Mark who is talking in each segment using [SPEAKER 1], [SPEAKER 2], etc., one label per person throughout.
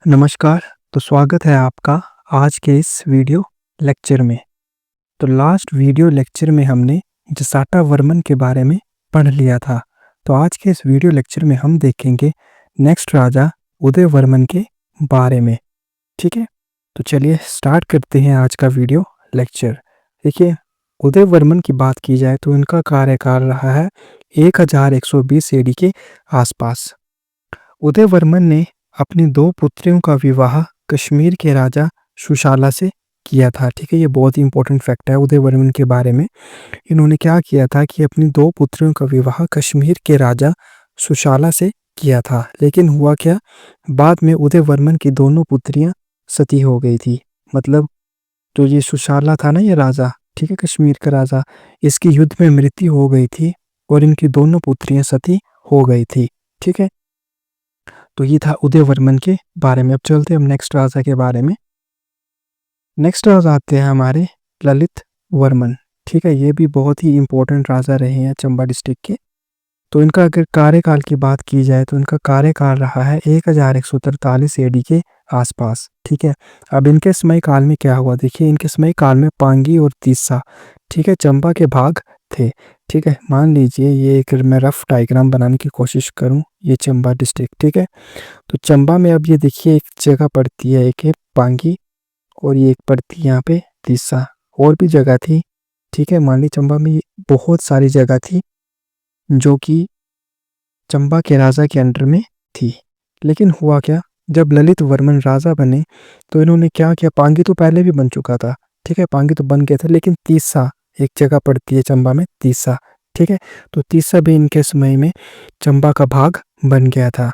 [SPEAKER 1] नमस्कार। तो स्वागत है आपका आज के इस वीडियो लेक्चर में। तो लास्ट वीडियो लेक्चर में हमने जसाटा वर्मन के बारे में पढ़ लिया था। तो आज के इस वीडियो लेक्चर में हम देखेंगे नेक्स्ट राजा उदय वर्मन के बारे में। ठीक है, तो चलिए स्टार्ट करते हैं आज का वीडियो लेक्चर। देखिए, उदय वर्मन की बात की जाए तो इनका कार्यकाल रहा है 1120 एडी के आसपास। उदय वर्मन ने अपनी दो पुत्रियों का विवाह कश्मीर के राजा सुशाला से किया था। ठीक है, ये बहुत ही इंपॉर्टेंट फैक्ट है उदय वर्मन के बारे में। इन्होंने क्या किया था कि अपनी दो पुत्रियों का विवाह कश्मीर के राजा सुशाला से किया था। लेकिन हुआ क्या, बाद में उदय वर्मन की दोनों पुत्रियां सती हो गई थी। मतलब जो ये सुशाला था ना, ये राजा, ठीक है, कश्मीर का राजा, इसकी युद्ध में मृत्यु हो गई थी और इनकी दोनों पुत्रियां सती हो गई थी। ठीक है, तो ये था उदय वर्मन के बारे में। अब चलते हैं हम नेक्स्ट राजा के बारे में। नेक्स्ट राजा आते हैं हमारे ललित वर्मन। ठीक है, ये भी बहुत ही इंपॉर्टेंट राजा रहे हैं चंबा डिस्ट्रिक्ट के। तो इनका अगर कार्यकाल की बात की जाए तो इनका कार्यकाल रहा है 1143 एडी के आसपास। ठीक है, अब इनके समय काल में क्या हुआ, देखिए इनके समय काल में पांगी और तीसा, ठीक है, चंबा के भाग थे। ठीक है, मान लीजिए ये एक मैं रफ डायग्राम बनाने की कोशिश करूं, ये चंबा डिस्ट्रिक्ट। ठीक है, तो चंबा में अब ये देखिए एक जगह पड़ती है, एक है पांगी और ये एक पड़ती है यहाँ पे तीसा, और भी जगह थी। ठीक है, मान ली चंबा में बहुत सारी जगह थी जो कि चंबा के राजा के अंडर में थी। लेकिन हुआ क्या, जब ललित वर्मन राजा बने तो इन्होंने क्या किया, पांगी तो पहले भी बन चुका था। ठीक है, पांगी तो बन गया था, लेकिन तीसा एक जगह पड़ती है चंबा में, तीसा। ठीक है, तो तीसा भी इनके समय में चंबा का भाग बन गया था।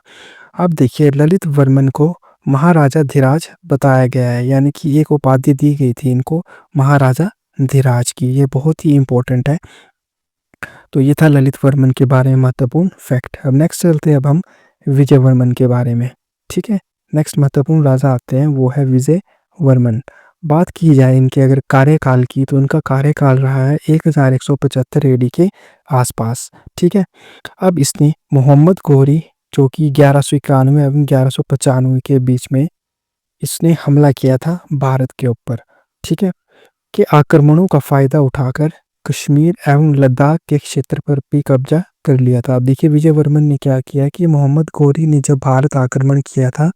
[SPEAKER 1] अब देखिए, ललित वर्मन को महाराजा धीराज बताया गया है, यानी कि एक उपाधि दी गई थी इनको महाराजा धीराज की। ये बहुत ही इंपॉर्टेंट है। तो ये था ललित वर्मन के बारे में महत्वपूर्ण फैक्ट। अब नेक्स्ट चलते हैं अब हम विजय वर्मन के बारे में। ठीक है, नेक्स्ट महत्वपूर्ण राजा आते हैं, वो है विजय वर्मन। बात की जाए इनके अगर कार्यकाल की तो इनका कार्यकाल रहा है 1175 एडी के आसपास। ठीक है, अब इसने मोहम्मद गोरी, जो कि 1191 एवं 1195 के बीच में इसने हमला किया था भारत के ऊपर। ठीक है, के आक्रमणों का फायदा उठाकर कश्मीर एवं लद्दाख के क्षेत्र पर भी कब्जा कर लिया था। अब देखिए विजय वर्मन ने क्या किया कि मोहम्मद गोरी ने जब भारत आक्रमण किया था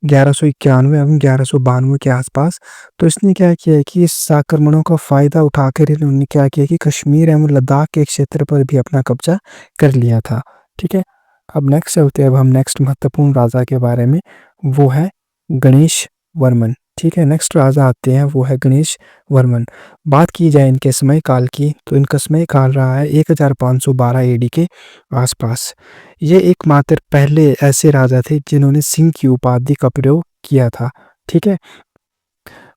[SPEAKER 1] 1191 एवं 1192 के आसपास, तो इसने क्या किया कि इस आक्रमणों का फायदा उठाकर इन्होंने क्या किया कि कश्मीर एवं लद्दाख के क्षेत्र पर भी अपना कब्जा कर लिया था। ठीक है, अब नेक्स्ट चलते हैं अब हम नेक्स्ट महत्वपूर्ण राजा के बारे में, वो है गणेश वर्मन। ठीक है, नेक्स्ट राजा आते हैं, वो है गणेश वर्मन। बात की जाए इनके समय काल की तो इनका समय काल रहा है 1512 एडी के आसपास। ये एकमात्र पहले ऐसे राजा थे जिन्होंने सिंह की उपाधि का प्रयोग किया था। ठीक है,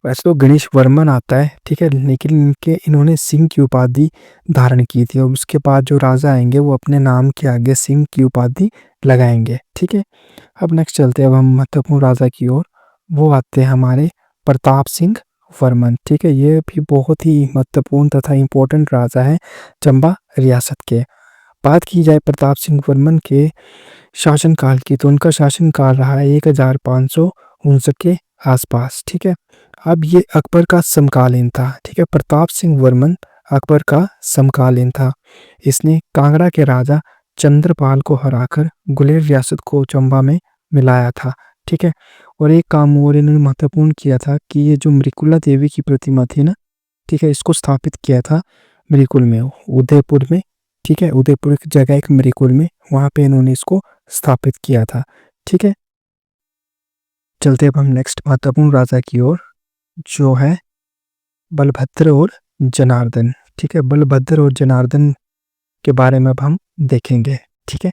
[SPEAKER 1] वैसे तो गणेश वर्मन आता है, ठीक है, लेकिन इन्होंने सिंह की उपाधि धारण की थी और उसके बाद जो राजा आएंगे वो अपने नाम के आगे सिंह की उपाधि लगाएंगे। ठीक है, अब नेक्स्ट चलते हैं अब हम महत्वपूर्ण राजा की ओर, वो आते हैं हमारे प्रताप सिंह वर्मन। ठीक है, ये भी बहुत ही महत्वपूर्ण तथा इम्पोर्टेंट राजा है चंबा रियासत के। बात की जाए प्रताप सिंह वर्मन के शासनकाल की तो उनका शासनकाल रहा है 1559 के आसपास। ठीक है, अब ये अकबर का समकालीन था। ठीक है, प्रताप सिंह वर्मन अकबर का समकालीन था। इसने कांगड़ा के राजा चंद्रपाल को हराकर गुलेर रियासत को चंबा में मिलाया था। ठीक है, और एक काम और इन्होंने महत्वपूर्ण किया था कि ये जो मृकुला देवी की प्रतिमा थी ना, ठीक है, इसको स्थापित किया था मृकुल में, उदयपुर में। ठीक है, उदयपुर की जगह एक मृकुल में, वहां पे इन्होंने इसको स्थापित किया था। ठीक है, चलते अब हम नेक्स्ट महत्वपूर्ण राजा की ओर, जो है बलभद्र और जनार्दन। ठीक है, बलभद्र और जनार्दन के बारे में अब हम देखेंगे। ठीक है,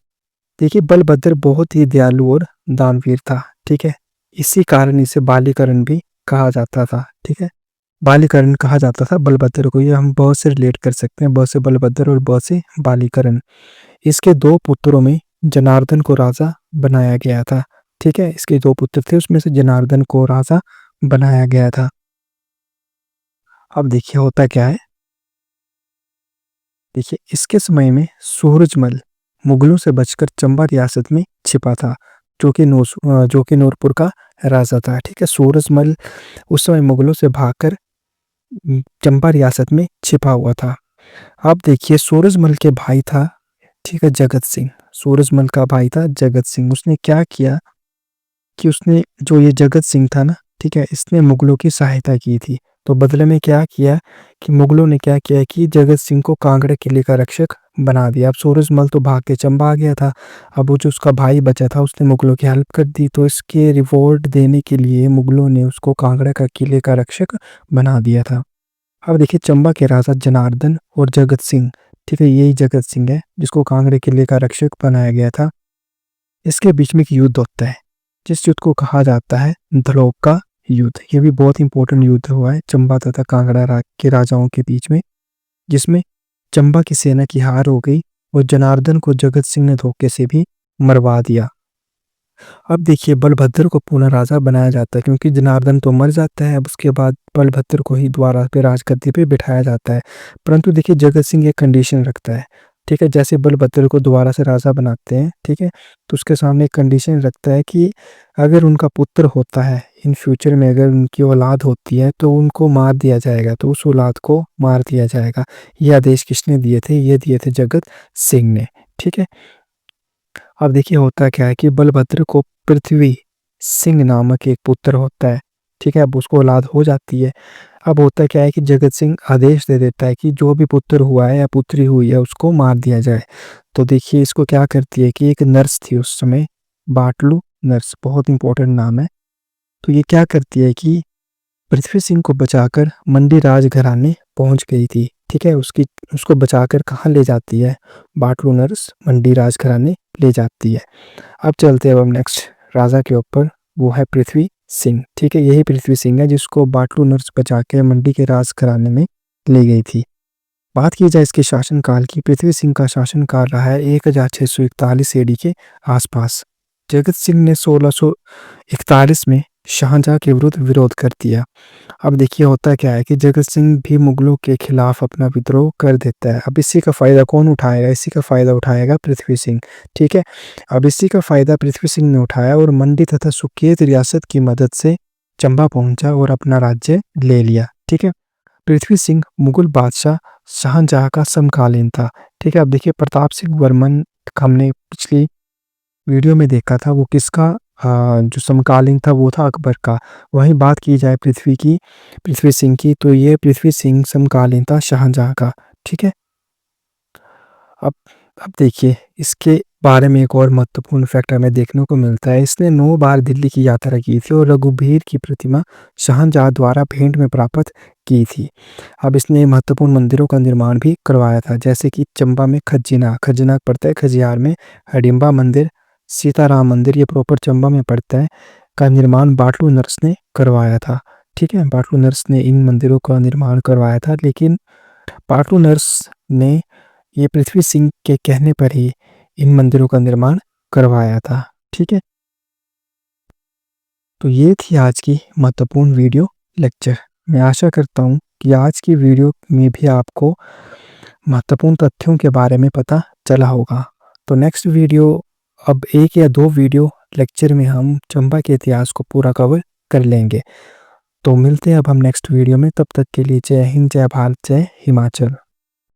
[SPEAKER 1] देखिए बलभद्र बहुत ही दयालु और दानवीर था। ठीक है, इसी कारण इसे बालीकरण भी कहा जाता था। ठीक है, बालीकरण कहा जाता था बलभद्र को, ये हम ब से रिलेट कर सकते हैं, ब से बलभद्र और ब से बालीकरण। इसके दो पुत्रों में जनार्दन को राजा बनाया गया था। ठीक है, इसके दो पुत्र थे, उसमें से जनार्दन को राजा बनाया गया था। अब देखिए होता क्या है, देखिए इसके समय में सूरजमल मुगलों से बचकर चंबा रियासत में छिपा था। जो कि नूरपुर का राजा था। ठीक है, सूरजमल उस समय मुगलों से भागकर चंबा रियासत में छिपा हुआ था। अब देखिए, सूरजमल के भाई था, ठीक है, जगत सिंह। सूरजमल का भाई था जगत सिंह। उसने क्या किया कि उसने जो ये जगत सिंह था ना, ठीक है, इसने मुगलों की सहायता की थी। तो बदले में क्या किया कि मुगलों ने क्या किया कि जगत सिंह को कांगड़ा किले का रक्षक बना दिया। अब सूरजमल तो भाग के चंबा आ गया था। अब वो जो उसका भाई बचा था उसने मुगलों की हेल्प कर दी, तो इसके रिवॉर्ड देने के लिए मुगलों ने उसको कांगड़ा का किले का रक्षक बना दिया था। अब देखिए, चंबा के राजा जनार्दन और जगत सिंह, ठीक है, यही जगत सिंह है जिसको कांगड़े किले का रक्षक बनाया गया था। इसके बीच में एक युद्ध होता है जिस युद्ध को कहा जाता है धलोक का युद्ध। ये भी बहुत इंपॉर्टेंट युद्ध हुआ है चंबा तथा कांगड़ा के राजाओं के बीच में, जिसमें चंबा की सेना की हार हो गई और जनार्दन को जगत सिंह ने धोखे से भी मरवा दिया। अब देखिए, बलभद्र को पुनः राजा बनाया जाता है क्योंकि जनार्दन तो मर जाता है। अब उसके बाद बलभद्र को ही दोबारा पे राजगद्दी पे बिठाया जाता है। परंतु देखिए, जगत सिंह एक कंडीशन रखता है, ठीक है, जैसे बलभद्र को दोबारा से राजा बनाते हैं, ठीक है, तो उसके सामने एक कंडीशन रखता है कि अगर उनका पुत्र होता है इन फ्यूचर में, अगर उनकी औलाद होती है तो उनको मार दिया जाएगा, तो उस औलाद को मार दिया जाएगा। ये आदेश किसने दिए थे? ये दिए थे जगत सिंह ने। ठीक है, अब देखिए होता क्या है कि बलभद्र को पृथ्वी सिंह नामक एक पुत्र होता है। ठीक है, अब उसको औलाद हो जाती है। अब होता क्या है कि जगत सिंह आदेश दे देता है कि जो भी पुत्र हुआ है या पुत्री हुई है उसको मार दिया जाए। तो देखिए, इसको क्या करती है कि एक नर्स थी उस समय, बाटलू नर्स, बहुत इंपॉर्टेंट नाम है। तो ये क्या करती है कि पृथ्वी सिंह को बचाकर मंडी राजघराने पहुंच गई थी। ठीक है, उसको बचाकर कहाँ ले जाती है? बाटलू नर्स मंडी राजघराने ले जाती है। अब चलते हैं अब हम नेक्स्ट राजा के ऊपर, वो है पृथ्वी सिंह। ठीक है, यही पृथ्वी सिंह है जिसको बाटलू नर्स बचा के मंडी के राजघराने में ले गई थी। बात की जाए इसके शासनकाल की, पृथ्वी सिंह का शासनकाल रहा है 1641 एडी के आसपास। जगत सिंह ने 1641 में शाहजहां के विरुद्ध विरोध कर दिया। अब देखिए होता क्या है कि जगत सिंह भी मुगलों के खिलाफ अपना विद्रोह कर देता है। अब इसी का फायदा कौन उठाएगा? इसी का फायदा उठाएगा पृथ्वी सिंह। ठीक है, अब इसी का फायदा पृथ्वी सिंह ने उठाया और मंडी तथा सुकेत रियासत की मदद से चंबा पहुंचा और अपना राज्य ले लिया। ठीक है, पृथ्वी सिंह मुगल बादशाह शाहजहां का समकालीन था। ठीक है, अब देखिए, प्रताप सिंह वर्मन हमने पिछली वीडियो में देखा था, वो किसका जो समकालीन था वो था अकबर का। वहीं बात की जाए पृथ्वी सिंह की, तो ये पृथ्वी सिंह समकालीन था शाहजहां का। ठीक है, अब अब देखिए, इसके बारे में एक और महत्वपूर्ण फैक्ट हमें देखने को मिलता है। इसने 9 बार दिल्ली की यात्रा की थी और रघुबीर की प्रतिमा शाहजहां द्वारा भेंट में प्राप्त की थी। अब इसने महत्वपूर्ण मंदिरों का निर्माण भी करवाया था, जैसे कि चंबा में खज्जिनाग पड़ता है, खजियार में हडिम्बा मंदिर, सीताराम मंदिर, ये प्रॉपर चंबा में पड़ता है, का निर्माण बाटलू नर्स ने करवाया था। ठीक है, बाटलू नर्स ने इन मंदिरों का निर्माण करवाया था, लेकिन बाटलू नर्स ने ये पृथ्वी सिंह के कहने पर ही इन मंदिरों का निर्माण करवाया था। ठीक है, तो ये थी आज की महत्वपूर्ण वीडियो लेक्चर। मैं आशा करता हूँ कि आज की वीडियो में भी आपको महत्वपूर्ण तथ्यों के बारे में पता चला होगा। तो नेक्स्ट वीडियो, अब 1 या 2 वीडियो लेक्चर में हम चंबा के इतिहास को पूरा कवर कर लेंगे। तो मिलते हैं अब हम नेक्स्ट वीडियो में, तब तक के लिए जय हिंद, जय भारत, जय हिमाचल।